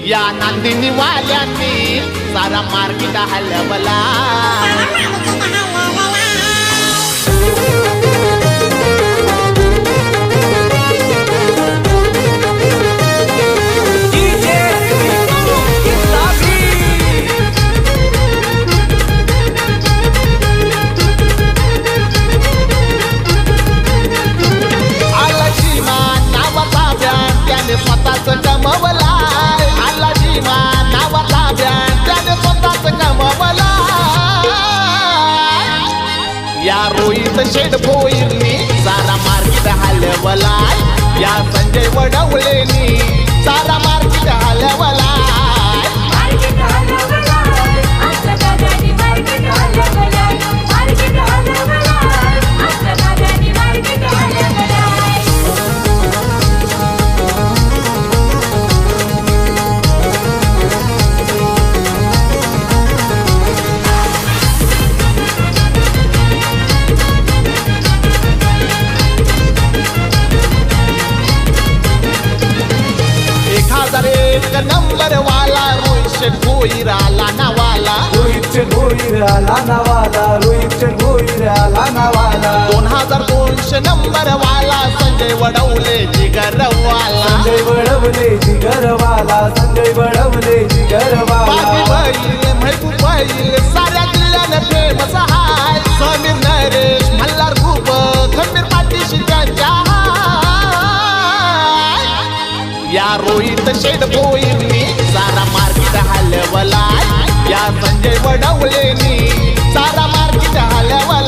या नांदिनी वाल्यांनी सारा मार्केट हलवला. स्वतःच कमवला आलाजी नावाचा बँड त्याने स्वतःच कमवला. या रोहित शेठ भोईरनी सारा मार्केट हलवला. या संजय वडवलेनी सारा मार्केट हलवला. नंबर वाला रोहित शेठ भोईराला नावाला. रोहित शेठ भोईराला नावाला. रोहित शेठ भोईराला नावाला. 2200 नंबर वाला संजय वडवले जिगरवाला. संजय वडवले जिगरवाला. संजय वडवले जिगरवाला. बैल महबूब बैल साऱ्या जिल्ह्याने फेमस हाय. समीर नरेश मल्हार खूप खंबीर पाठीशी त्यांच्या. या रोहित शेठ भोईरनी सारा मार्केट हलवला. या संजय वडवलेनी सारा मार्केट हलवला.